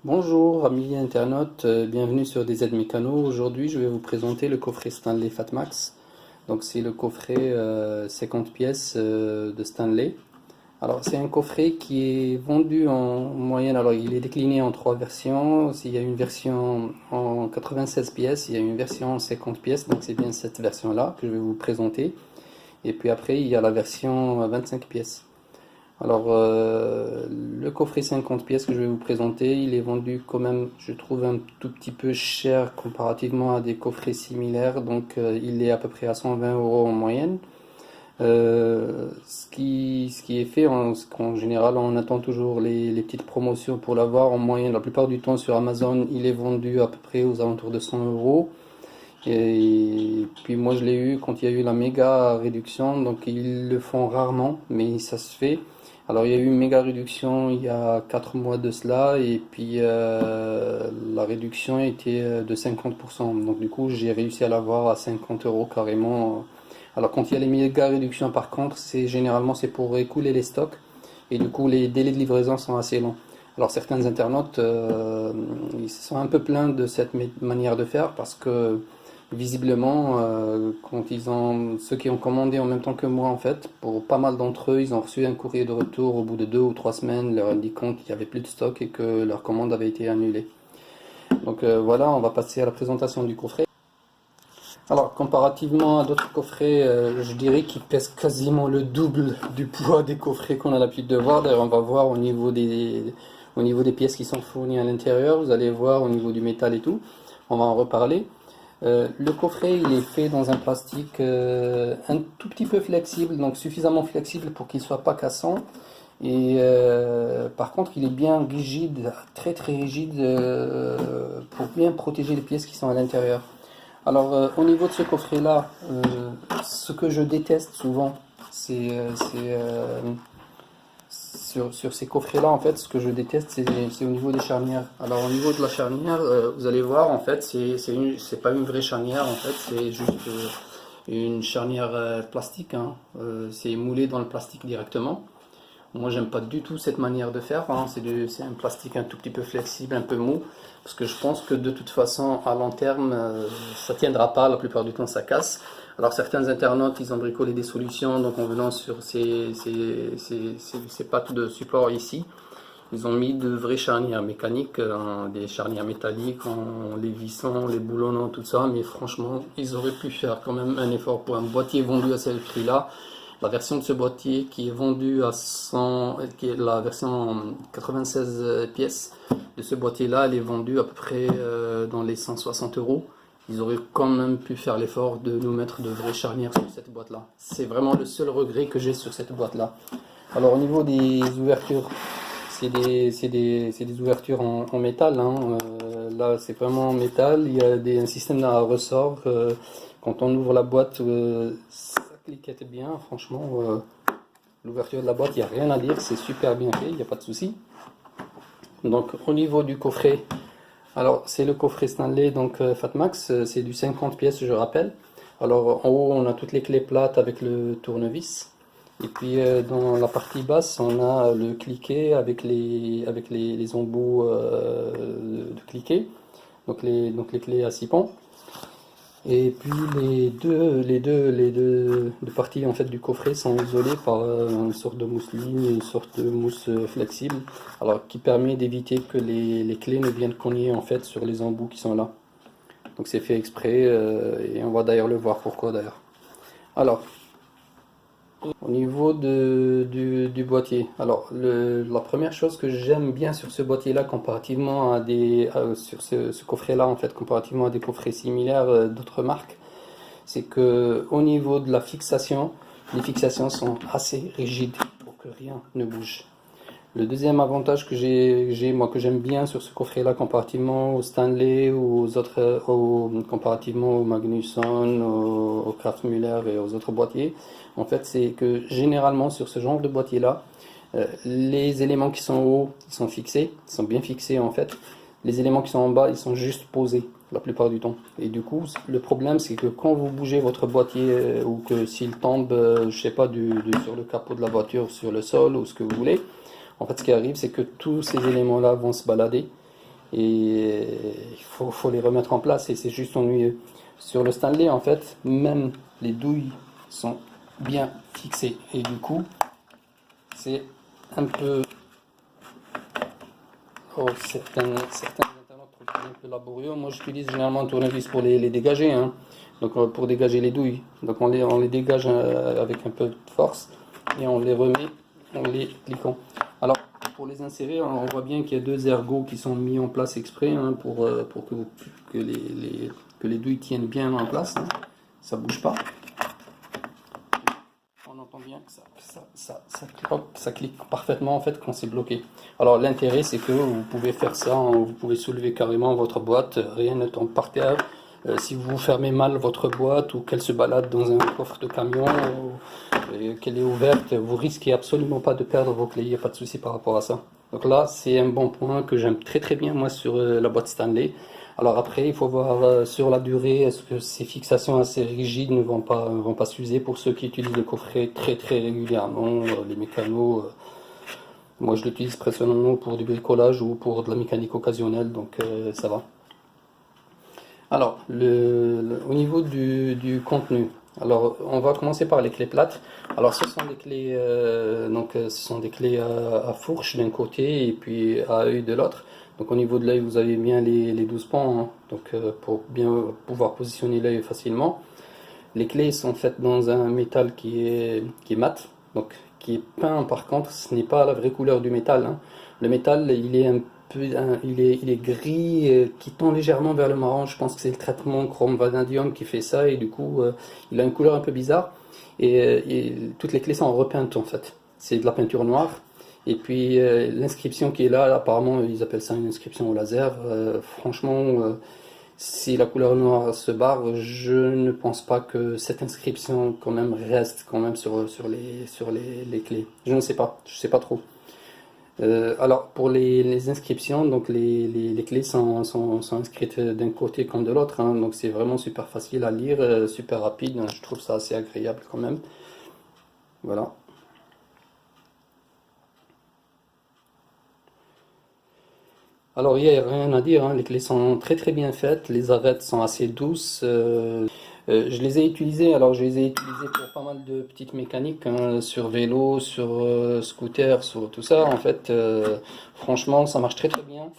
Bonjour amis internautes, bienvenue sur DZ Mécano. Aujourd'hui je vais vous présenter le coffret Stanley Fatmax. Donc c'est le coffret 50 pièces de Stanley. Alors c'est un coffret qui est vendu en moyenne, alors il est décliné en trois versions. Il y a une version en 96 pièces, il y a une version en 50 pièces, donc c'est bien cette version là que je vais vous présenter. Et puis après il y a la version 25 pièces. Alors, le coffret 50 pièces que je vais vous présenter, il est vendu quand même, je trouve, un tout petit peu cher comparativement à des coffrets similaires. Donc, il est à peu près à 120 euros en moyenne. Ce qui est fait, qu'en général, on attend toujours les petites promotions pour l'avoir. En moyenne, la plupart du temps sur Amazon, il est vendu à peu près aux alentours de 100 euros. Et puis moi, je l'ai eu quand il y a eu la méga réduction. Donc, ils le font rarement, mais ça se fait. Alors il y a eu une méga réduction il y a 4 mois de cela et puis la réduction était de 50%. Donc du coup j'ai réussi à l'avoir à 50 euros carrément. Alors quand il y a les méga réductions par contre c'est pour écouler les stocks et du coup les délais de livraison sont assez longs. Alors certains internautes ils se sont un peu plaints de cette manière de faire parce que visiblement, ceux qui ont commandé en même temps que moi, en fait, pour pas mal d'entre eux, ils ont reçu un courrier de retour au bout de 2 ou 3 semaines, leur indiquant qu'il n'y avait plus de stock et que leur commande avait été annulée. Donc voilà, on va passer à la présentation du coffret. Alors, comparativement à d'autres coffrets, je dirais qu'ils pèsent quasiment le double du poids des coffrets qu'on a l'habitude de voir. D'ailleurs, on va voir au niveau des pièces qui sont fournies à l'intérieur. Vous allez voir au niveau du métal et tout. On va en reparler. Le coffret il est fait dans un plastique un tout petit peu flexible, donc suffisamment flexible pour qu'il ne soit pas cassant. Et par contre il est bien rigide, très très rigide pour bien protéger les pièces qui sont à l'intérieur. Alors au niveau de ce coffret là, ce que je déteste souvent, sur ces coffrets-là, en fait, ce que je déteste, c'est au niveau des charnières. Alors, au niveau de la charnière, vous allez voir, en fait, c'est pas une vraie charnière, en fait, c'est juste une charnière plastique, hein. C'est moulé dans le plastique directement. Moi, j'aime pas du tout cette manière de faire, hein. C'est un plastique un tout petit peu flexible, un peu mou, parce que je pense que de toute façon, à long terme, ça tiendra pas. La plupart du temps, ça casse. Alors certains internautes, ils ont bricolé des solutions, donc en venant sur ces pattes de support ici, ils ont mis de vraies charnières mécaniques, des charnières métalliques, en les vissant, les boulonnant, tout ça, mais franchement, ils auraient pu faire quand même un effort pour un boîtier vendu à ce prix-là. La version de ce boîtier qui est vendue à 100, qui est la version 96 pièces de ce boîtier-là, elle est vendue à peu près dans les 160 euros. Ils auraient quand même pu faire l'effort de nous mettre de vraies charnières sur cette boîte-là. C'est vraiment le seul regret que j'ai sur cette boîte-là. Alors au niveau des ouvertures, c'est des ouvertures en métal, hein. Là c'est vraiment en métal, il y a un système à ressort. Quand on ouvre la boîte, ça cliquette bien, franchement. L'ouverture de la boîte, il n'y a rien à dire, c'est super bien fait, il n'y a pas de souci. Donc au niveau du coffret, alors c'est le coffret Stanley, donc Fatmax, c'est du 50 pièces, je rappelle. Alors en haut, on a toutes les clés plates avec le tournevis. Et puis dans la partie basse, on a le cliquet avec les embouts de cliquet, donc les clés à 6 pans. Et puis les deux parties en fait du coffret sont isolées par une sorte de mousseline, une sorte de mousse flexible, alors qui permet d'éviter que les clés ne viennent cogner en fait sur les embouts qui sont là. Donc c'est fait exprès et on va d'ailleurs le voir pourquoi d'ailleurs. Alors au niveau du boîtier, alors la première chose que j'aime bien sur ce boîtier-là, comparativement sur ce coffret-là en fait, comparativement à des coffrets similaires d'autres marques, c'est que au niveau de la fixation, les fixations sont assez rigides pour que rien ne bouge. Le deuxième avantage moi que j'aime bien sur ce coffret-là, comparativement au Stanley ou aux autres, comparativement au Magnusson, au Kraftmüller et aux autres boîtiers, en fait, c'est que généralement sur ce genre de boîtier-là, les éléments qui sont en haut, ils sont fixés, ils sont bien fixés en fait. Les éléments qui sont en bas, ils sont juste posés la plupart du temps. Et du coup, le problème, c'est que quand vous bougez votre boîtier ou que s'il tombe, je sais pas, sur le capot de la voiture, sur le sol ou ce que vous voulez, en fait, ce qui arrive, c'est que tous ces éléments-là vont se balader et faut les remettre en place et c'est juste ennuyeux. Sur le Stanley, en fait, même les douilles sont bien fixées et du coup, c'est un peu. Oh, certains internautes trouvent ça un peu laborieux. Moi, j'utilise généralement un tournevis pour les dégager, hein. Donc, pour dégager les douilles. Donc, on les dégage avec un peu de force et on les remet en les cliquant. Alors, pour les insérer, on voit bien qu'il y a deux ergots qui sont mis en place exprès, hein, pour que les douilles tiennent bien en place, hein. Ça bouge pas. On entend bien que ça clique parfaitement en fait quand c'est bloqué. Alors l'intérêt c'est que vous pouvez faire ça, vous pouvez soulever carrément votre boîte, rien ne tombe par terre. Si vous fermez mal votre boîte ou qu'elle se balade dans un coffre de camion ou qu'elle est ouverte, vous risquez absolument pas de perdre vos clés, il n'y a pas de souci par rapport à ça. Donc là c'est un bon point que j'aime très très bien moi sur la boîte Stanley. Alors après, il faut voir sur la durée, est-ce que ces fixations assez rigides ne vont pas s'user pour ceux qui utilisent le coffret très très régulièrement, les mécanos. Moi, je l'utilise personnellement pour du bricolage ou pour de la mécanique occasionnelle, donc ça va. Alors, au niveau du contenu, alors on va commencer par les clés plates. Alors, ce sont des clés, ce sont des clés à fourche d'un côté et puis à œil de l'autre. Donc, au niveau de l'œil, vous avez bien les 12 pans, hein, donc pour bien pouvoir positionner l'œil facilement. Les clés sont faites dans un métal qui est mat, donc qui est peint. Par contre, ce n'est pas la vraie couleur du métal, hein. Le métal, il est un peu, il est gris, qui tend légèrement vers le marron. Je pense que c'est le traitement chrome vanadium qui fait ça, et du coup, il a une couleur un peu bizarre. Et toutes les clés sont repeintes en fait. C'est de la peinture noire. Et puis l'inscription qui est là, apparemment, ils appellent ça une inscription au laser. Franchement. Si la couleur noire se barre, je ne pense pas que cette inscription quand même reste quand même sur les clés. Je sais pas trop. Alors pour les inscriptions, donc les clés sont inscrites d'un côté comme de l'autre, hein, donc c'est vraiment super facile à lire, super rapide. Je trouve ça assez agréable quand même. Voilà. Alors, il n'y a rien à dire, hein, les clés sont très très bien faites, les arêtes sont assez douces. Je les ai utilisées, alors je les ai utilisées pour pas mal de petites mécaniques, hein, sur vélo, sur scooter, sur tout ça. En fait, franchement, ça marche très très bien.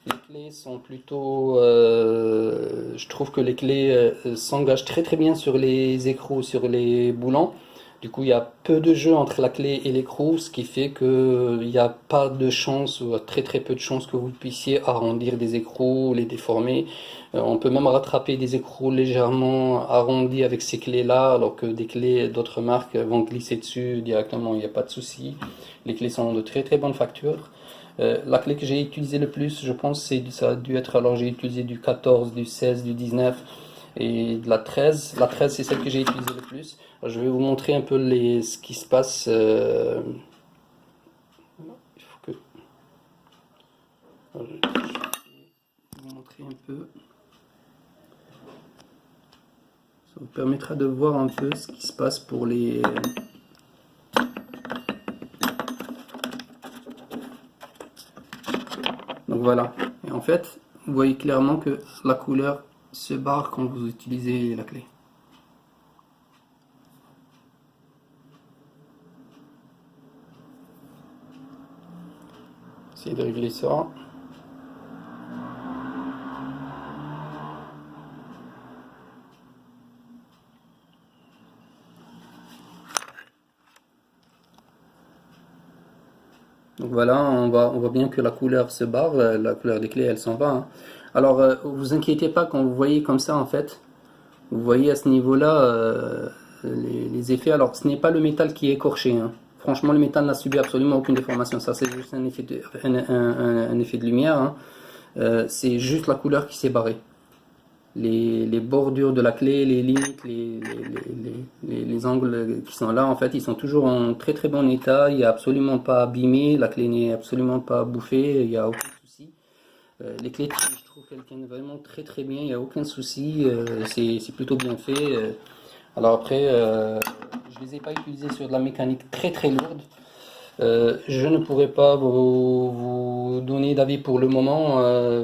Les clés sont plutôt. Je trouve que les clés s'engagent très très bien sur les écrous, sur les boulons. Du coup, il y a peu de jeu entre la clé et l'écrou, ce qui fait qu'il n'y a pas de chance, ou très très peu de chance que vous puissiez arrondir des écrous, les déformer. On peut même rattraper des écrous légèrement arrondis avec ces clés-là, alors que des clés d'autres marques vont glisser dessus directement, il n'y a pas de souci. Les clés sont de très très bonne facture. La clé que j'ai utilisée le plus, je pense, ça a dû être, alors j'ai utilisé du 14, du 16, du 19 et de la 13. La 13, c'est celle que j'ai utilisée le plus. Alors, je vais vous montrer un peu ce qui se passe. Il faut que alors, je vais vous montrer un peu. Ça vous permettra de voir un peu ce qui se passe pour les. Donc voilà. Et en fait, vous voyez clairement que la couleur se barre quand vous utilisez la clé. Essayez de régler ça. Donc voilà, on voit bien que la couleur se barre, la couleur des clés elle s'en va, hein. Alors vous inquiétez pas quand vous voyez comme ça en fait, vous voyez à ce niveau-là les effets. Alors ce n'est pas le métal qui est écorché, hein. Franchement le métal n'a subi absolument aucune déformation, ça c'est juste un effet un effet de lumière, hein. C'est juste la couleur qui s'est barrée. Les bordures de la clé, les limites, les angles qui sont là, en fait, ils sont toujours en très très bon état. Il n'y a absolument pas abîmé, la clé n'est absolument pas bouffée, il n'y a aucun souci. Les clés, je trouve qu'elles tiennent vraiment très très bien, il n'y a aucun souci, c'est plutôt bien fait. Alors après, je ne les ai pas utilisées sur de la mécanique très très lourde. Je ne pourrais pas vous donner d'avis pour le moment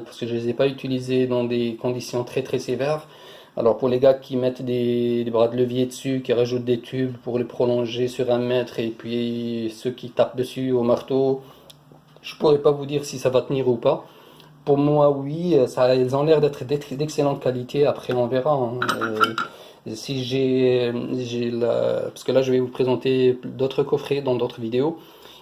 parce que je ne les ai pas utilisés dans des conditions très très sévères. Alors pour les gars qui mettent des bras de levier dessus, qui rajoutent des tubes pour les prolonger sur 1 mètre et puis ceux qui tapent dessus au marteau, je pourrais pas vous dire si ça va tenir ou pas. Pour moi, oui, ça, ils ont l'air d'être d'excellente qualité. Après, on verra, hein. Si parce que là, je vais vous présenter d'autres coffrets dans d'autres vidéos.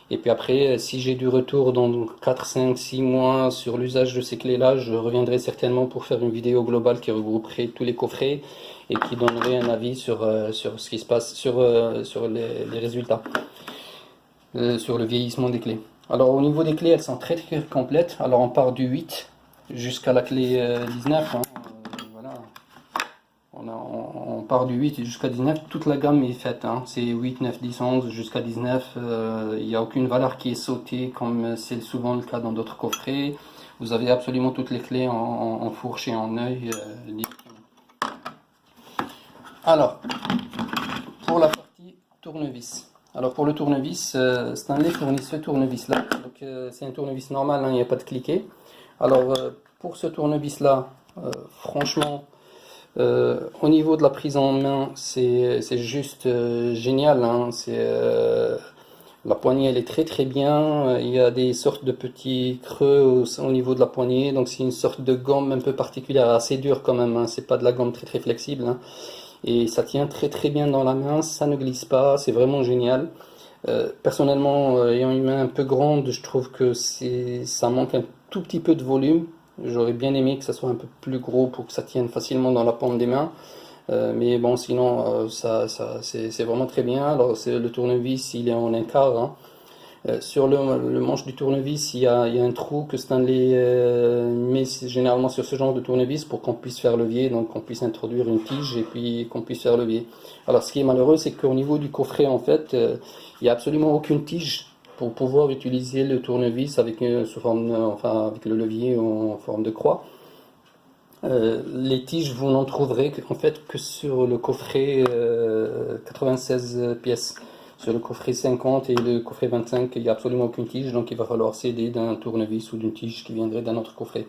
Et puis après, si j'ai du retour dans 4, 5, 6 mois sur l'usage de ces clés-là, je reviendrai certainement pour faire une vidéo globale qui regrouperait tous les coffrets et qui donnerait un avis sur ce qui se passe, sur les résultats, sur le vieillissement des clés. Alors au niveau des clés, elles sont très très complètes. Alors on part du 8 jusqu'à la clé 19, hein. Voilà. On part du 8 jusqu'à 19, toute la gamme est faite, hein. C'est 8, 9, 10, 11 jusqu'à 19. Il n'y a aucune valeur qui est sautée comme c'est souvent le cas dans d'autres coffrets. Vous avez absolument toutes les clés en fourche et en œil. Alors, pour la partie tournevis. Alors pour le tournevis, Stanley fournit ce tournevis là. Donc c'est un tournevis normal, hein, il n'y a pas de cliquet. Alors pour ce tournevis là, franchement, au niveau de la prise en main, c'est juste génial, hein. La poignée elle est très très bien. Il y a des sortes de petits creux au niveau de la poignée, donc c'est une sorte de gomme un peu particulière, assez dure quand même, hein. C'est pas de la gomme très très flexible, hein. Et ça tient très très bien dans la main, ça ne glisse pas, c'est vraiment génial. Personnellement, ayant une main un peu grande, je trouve que ça manque un tout petit peu de volume. J'aurais bien aimé que ça soit un peu plus gros pour que ça tienne facilement dans la paume des mains. Mais bon, sinon, c'est vraiment très bien. Alors, le tournevis, il est en un quart, hein. Sur le manche du tournevis, il y a un trou que Stanley met généralement sur ce genre de tournevis pour qu'on puisse faire levier, donc qu'on puisse introduire une tige et puis qu'on puisse faire levier. Alors ce qui est malheureux, c'est qu'au niveau du coffret, en fait, il n'y a absolument aucune tige pour pouvoir utiliser le tournevis avec, sous forme, enfin, avec le levier en forme de croix. Les tiges, vous n'en trouverez en fait que sur le coffret 96 pièces. Sur le coffret 50 et le coffret 25, il n'y a absolument aucune tige, donc il va falloir s'aider d'un tournevis ou d'une tige qui viendrait d'un autre coffret.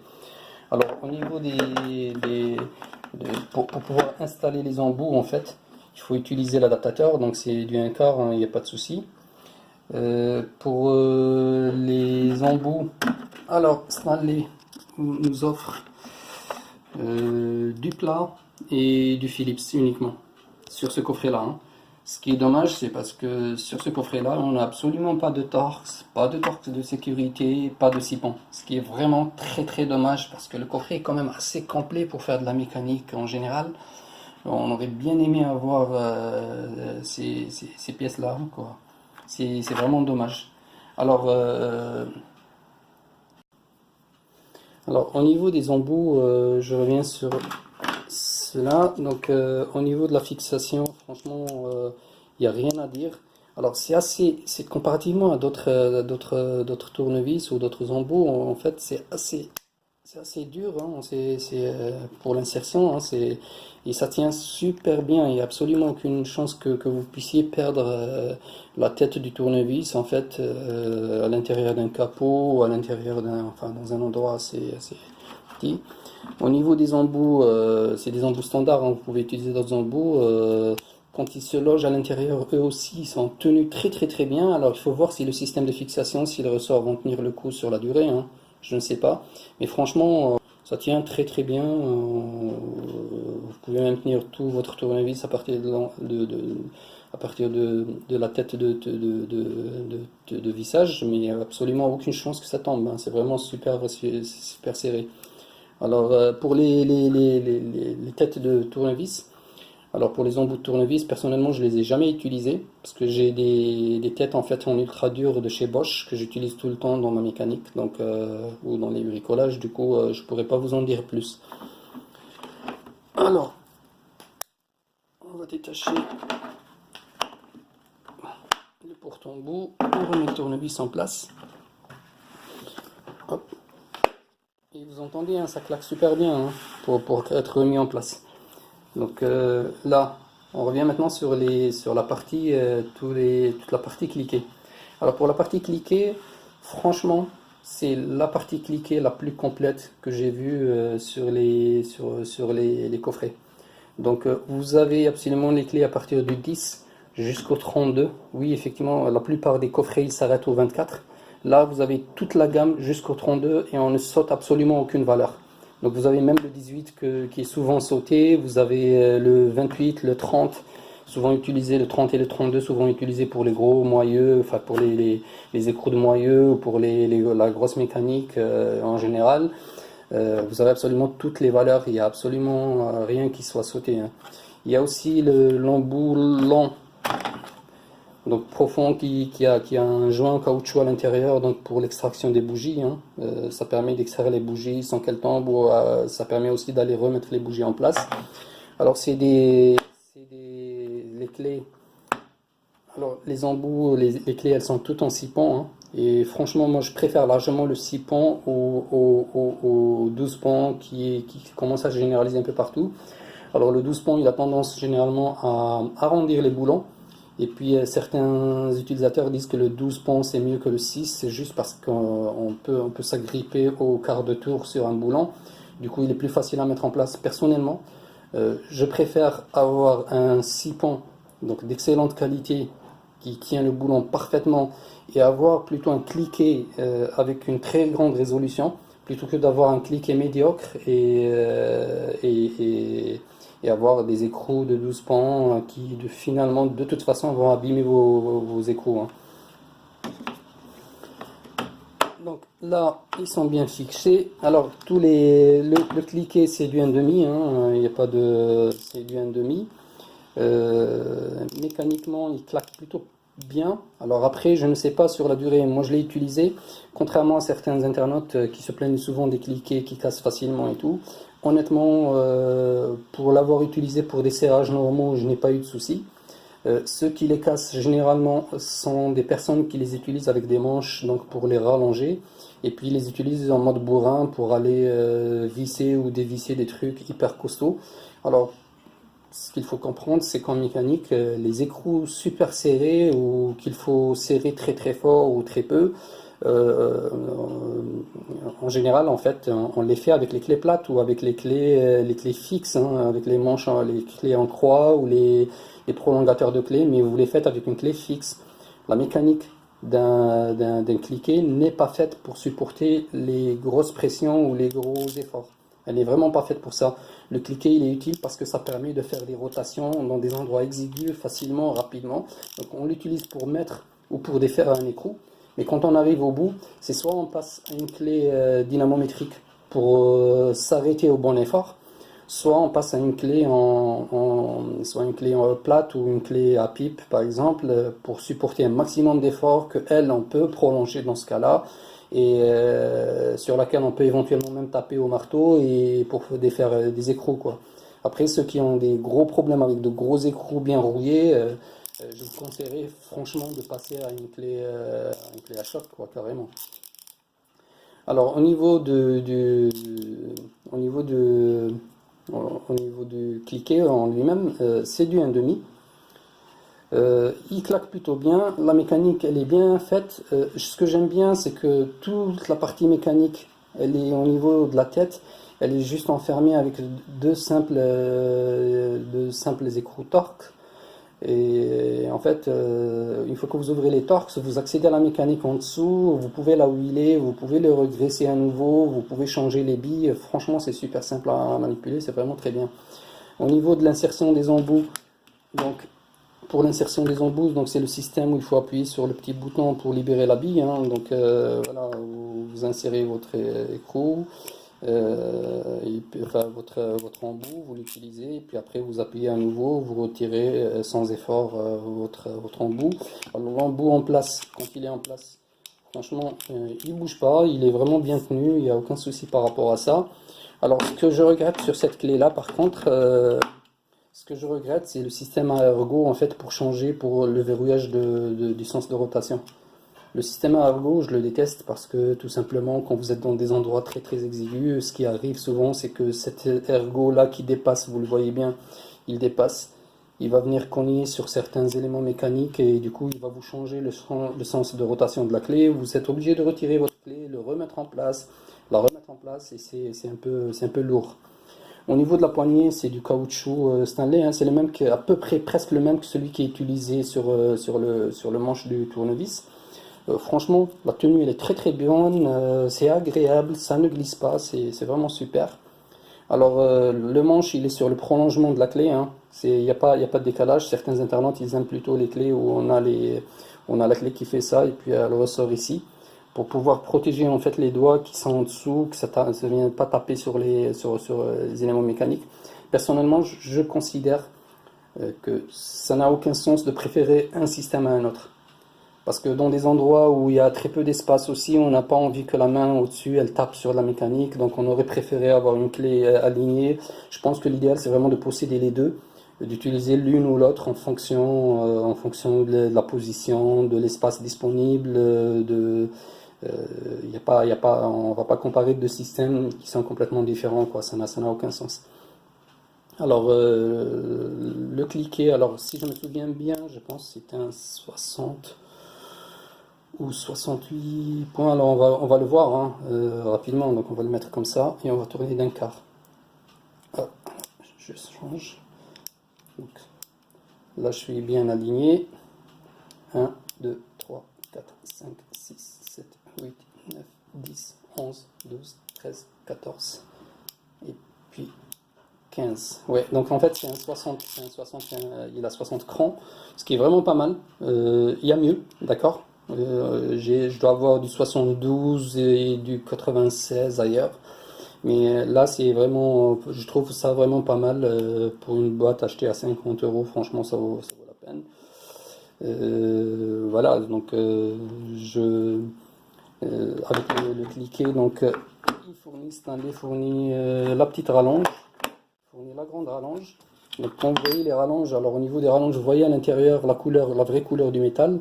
Alors au niveau pour pouvoir installer les embouts, en fait, il faut utiliser l'adaptateur, donc c'est du 1/4, hein, il n'y a pas de souci. Pour les embouts, alors Stanley nous offre du plat et du Philips uniquement sur ce coffret-là, hein. Ce qui est dommage, c'est parce que sur ce coffret-là, on n'a absolument pas de Torx, pas de Torx de sécurité, pas de sipon. Ce qui est vraiment très très dommage parce que le coffret est quand même assez complet pour faire de la mécanique en général. On aurait bien aimé avoir ces pièces-là, quoi. C'est vraiment dommage. Alors, alors au niveau des embouts, je reviens sur cela. Donc au niveau de la fixation, franchement, il n'y a rien à dire. Alors c'est comparativement à d'autres tournevis ou d'autres embouts, en fait c'est assez dur, hein. Pour l'insertion, hein, et ça tient super bien. Il n'y a absolument aucune chance que vous puissiez perdre la tête du tournevis en fait à l'intérieur d'un capot ou à l'intérieur enfin dans un endroit assez petit. Au niveau des embouts, c'est des embouts standards, hein. Vous pouvez utiliser d'autres embouts. Quand ils se logent à l'intérieur, eux aussi, ils sont tenus très très très bien. Alors il faut voir si le système de fixation, si les ressorts vont tenir le coup sur la durée, hein. Je ne sais pas. Mais franchement, ça tient très très bien. Vous pouvez même tenir tout votre tournevis à partir à partir de la tête de vissage, mais il n'y a absolument aucune chance que ça tombe, hein. C'est vraiment super serré. Alors pour les têtes de tournevis, alors pour les embouts de tournevis, personnellement je les ai jamais utilisés parce que j'ai des têtes en fait en ultra dur de chez Bosch que j'utilise tout le temps dans ma mécanique, donc ou dans les bricolages. Du coup je pourrais pas vous en dire plus. Alors on va détacher le porte-embout, on remet le tournevis en place. Hop. Et vous entendez, hein, ça claque super bien, hein, pour être remis en place. Donc là, on revient maintenant sur la partie, toute la partie cliquée. Alors pour la partie cliquée, franchement, c'est la partie cliquée la plus complète que j'ai vue sur les coffrets. Donc vous avez absolument les clés à partir du 10 jusqu'au 32. Oui, effectivement, la plupart des coffrets ils s'arrêtent au 24. Là, vous avez toute la gamme jusqu'au 32 et on ne saute absolument aucune valeur. Donc vous avez même le 18 qui est souvent sauté, vous avez le 28, le 30, souvent utilisé, le 30 et le 32 souvent utilisés pour les gros moyeux, enfin pour les écrous de moyeux ou pour la grosse mécanique en général. Vous avez absolument toutes les valeurs, il n'y a absolument rien qui soit sauté, hein. Il y a aussi l'embout lent, donc profond, qui a un joint en caoutchouc à l'intérieur, donc pour l'extraction des bougies, hein. Ça permet d'extraire les bougies sans qu'elles tombent, ou ça permet aussi d'aller remettre les bougies en place. Alors les clés. Alors les embouts, les clés, elles sont toutes en 6 pans, hein. Et franchement, moi je préfère largement le 6 pans au 12 pans qui commence à se généraliser un peu partout. Alors le 12 pans, il a tendance généralement à arrondir les boulons. Et puis certains utilisateurs disent que le 12 pans c'est mieux que le 6, c'est juste parce qu'on peut s'agripper au quart de tour sur un boulon. Du coup, il est plus facile à mettre en place. Personnellement, je préfère avoir un 6 pans, donc d'excellente qualité, qui tient le boulon parfaitement, et avoir plutôt un cliquet avec une très grande résolution, plutôt que d'avoir un cliquet médiocre et avoir des écrous de 12 pans qui finalement de toute façon vont abîmer vos écrous, hein. Donc là, ils sont bien fixés. Alors le cliquet c'est du 1,5, hein, il n'y a pas de, c'est du 1,5. Mécaniquement, il claque plutôt bien. Alors après, je ne sais pas sur la durée. Moi, je l'ai utilisé, contrairement à certains internautes qui se plaignent souvent des cliquets qui cassent facilement et tout. Honnêtement, pour l'avoir utilisé pour des serrages normaux, je n'ai pas eu de soucis. Ceux qui les cassent généralement sont des personnes qui les utilisent avec des manches, donc pour les rallonger, et puis ils les utilisent en mode bourrin pour aller visser ou dévisser des trucs hyper costauds. Alors ce qu'il faut comprendre, c'est qu'en mécanique, les écrous super serrés ou qu'il faut serrer très très fort ou très peu, euh, en général, en fait, on les fait avec les clés plates ou avec les clés fixes, hein, avec les manches, les clés en croix ou les prolongateurs de clés, mais vous les faites avec une clé fixe. La mécanique d'un cliquet n'est pas faite pour supporter les grosses pressions ou les gros efforts. Elle n'est vraiment pas faite pour ça. Le cliquet, il est utile parce que ça permet de faire des rotations dans des endroits exigus facilement, rapidement. Donc on l'utilise pour mettre ou pour défaire un écrou. Mais quand on arrive au bout, c'est soit on passe à une clé dynamométrique pour s'arrêter au bon effort, soit on passe à une clé soit une clé plate ou une clé à pipe par exemple, pour supporter un maximum d'efforts que elle on peut prolonger dans ce cas-là, et sur laquelle on peut éventuellement même taper au marteau et pour défaire des écrous, quoi. Après, ceux qui ont des gros problèmes avec de gros écrous bien rouillés, je vous conseillerais franchement de passer à une clé à choc, quoi, carrément. Alors au niveau de, au niveau du cliquet en lui-même, c'est du 1,5. Il claque plutôt bien, la mécanique elle est bien faite. Ce que j'aime bien, c'est que toute la partie mécanique, elle est au niveau de la tête, elle est juste enfermée avec deux simples écrous Torx. Et en fait, une fois que vous ouvrez les Torx, vous accédez à la mécanique en dessous, vous pouvez la huiler, vous pouvez le regresser à nouveau, vous pouvez changer les billes. Franchement, c'est super simple à manipuler, c'est vraiment très bien. Au niveau de l'insertion des embouts, donc pour l'insertion des embouts, donc c'est le système où il faut appuyer sur le petit bouton pour libérer la bille, hein. Donc voilà, vous insérez votre écrou, enfin votre embout, vous l'utilisez, et puis après vous appuyez à nouveau, vous retirez sans effort votre embout. Alors l'embout en place, quand il est en place, franchement, il bouge pas, il est vraiment bien tenu, il n'y a aucun souci par rapport à ça. Alors ce que je regrette sur cette clé là par contre, ce que je regrette, c'est le système à ergot en fait pour changer pour le verrouillage du sens de rotation. Le système à ergot, je le déteste parce que tout simplement, quand vous êtes dans des endroits très très exigus, ce qui arrive souvent, c'est que cet ergot là qui dépasse, vous le voyez bien, il dépasse. il va venir cogner sur certains éléments mécaniques et du coup il va vous changer le sens de rotation de la clé. Vous êtes obligé de retirer votre clé, le remettre en place, la remettre en place et c'est un peu lourd. Au niveau de la poignée, c'est du caoutchouc Stanley, hein, c'est le même à peu près presque le même que celui qui est utilisé sur le manche du tournevis. Franchement, la tenue elle est très très bonne, c'est agréable, ça ne glisse pas, c'est vraiment super. Alors le manche il est sur le prolongement de la clé, hein. Il n'y a pas de décalage. Certains internautes ils aiment plutôt les clés où on a la clé qui fait ça et puis elle ressort ici pour pouvoir protéger en fait les doigts qui sont en dessous, que ça ne vienne pas taper sur les éléments mécaniques. Personnellement, je considère que ça n'a aucun sens de préférer un système à un autre. Parce que dans des endroits où il y a très peu d'espace aussi, on n'a pas envie que la main au-dessus, elle tape sur la mécanique. Donc on aurait préféré avoir une clé alignée. Je pense que l'idéal, c'est vraiment de posséder les deux, d'utiliser l'une ou l'autre en fonction de la position, de l'espace disponible. On va pas comparer deux systèmes qui sont complètement différents, quoi. Ça n'a aucun sens. Alors, le cliquet, alors si je me souviens bien, je pense que c'était un 60 ou 68 points. Alors on va le voir hein, rapidement, donc on va le mettre comme ça et on va tourner d'un quart. Ah, je change. Donc, là je suis bien aligné. 1, 2, 3, 4, 5, 6, 7, 8, 9, 10, 11, 12, 13, 14 et puis 15. Ouais, donc en fait c'est un 60, il a 60 crans, ce qui est vraiment pas mal. Il y a mieux, d'accord. Je dois avoir du 72 et du 96 ailleurs. Mais là, c'est vraiment, je trouve ça vraiment pas mal pour une boîte achetée à 50 euros. Franchement, ça vaut la peine. Voilà, donc avec le cliquet, donc Stanley fournit la petite rallonge, fournit la grande rallonge. Donc quand vous voyez les rallonges, alors au niveau des rallonges, vous voyez à l'intérieur la couleur, la vraie couleur du métal.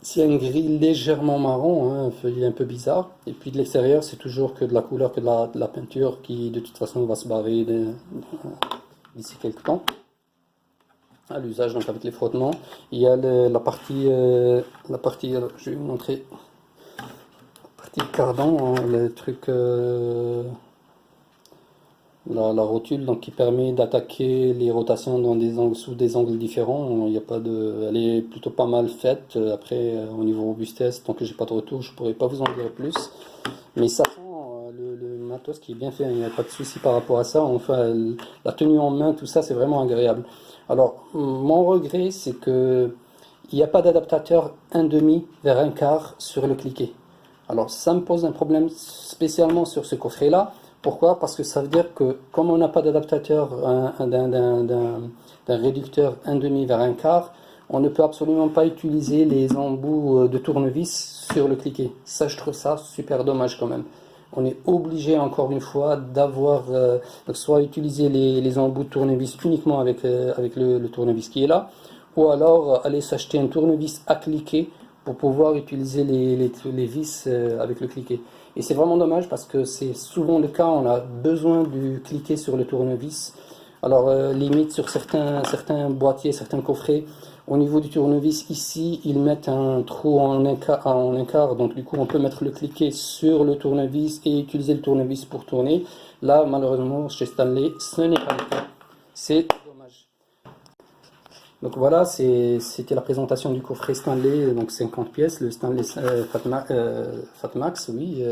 S'il y a une grille légèrement marron, hein, il est un peu bizarre. Et puis de l'extérieur, c'est toujours que de la couleur, que de la peinture qui de toute façon va se barrer d'ici quelques temps. À l'usage, donc avec les frottements. Il y a la partie, je vais vous montrer, la partie cardan, hein, le truc, la rotule donc, qui permet d'attaquer les rotations dans des angles, sous des angles différents. Il y a pas de, elle est plutôt pas mal faite. Après, au niveau robustesse, tant que j'ai pas de retour, je pourrais pas vous en dire plus. Mais ça sent le matos qui est bien fait. Il n'y a pas de souci par rapport à ça. Enfin, la tenue en main, tout ça, c'est vraiment agréable. Alors, mon regret, c'est que il n'y a pas d'adaptateur 1,5 vers 1/4 sur le cliquet. Alors, ça me pose un problème spécialement sur ce coffret-là. Pourquoi? Parce que ça veut dire que comme on n'a pas d'adaptateur d'un réducteur 1,5 vers 1/4, on ne peut absolument pas utiliser les embouts de tournevis sur le cliquet. Ça, je trouve ça super dommage quand même. On est obligé encore une fois d'avoir soit utiliser les embouts de tournevis uniquement avec le tournevis qui est là, ou alors aller s'acheter un tournevis à cliquet pour pouvoir utiliser les vis avec le cliquet. Et c'est vraiment dommage parce que c'est souvent le cas, on a besoin du cliquet sur le tournevis. Alors limite sur certains boîtiers, certains coffrets, au niveau du tournevis ici, ils mettent un trou en un quart, donc du coup on peut mettre le cliquet sur le tournevis et utiliser le tournevis pour tourner. Là malheureusement chez Stanley, ce n'est pas le cas. C'est dommage. Donc voilà, c'était la présentation du coffret Stanley, donc 50 pièces, le Stanley Fatmax, oui,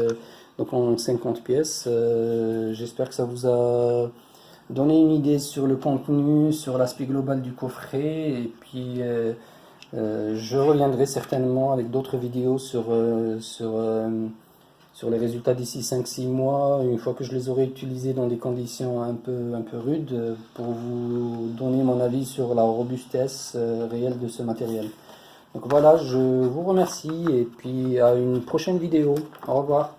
donc en 50 pièces. J'espère que ça vous a donné une idée sur le contenu, sur l'aspect global du coffret, et puis je reviendrai certainement avec d'autres vidéos sur les résultats d'ici 5-6 mois, une fois que je les aurai utilisés dans des conditions un peu rudes, pour vous donner mon avis sur la robustesse réelle de ce matériel. Donc voilà, je vous remercie et puis à une prochaine vidéo. Au revoir.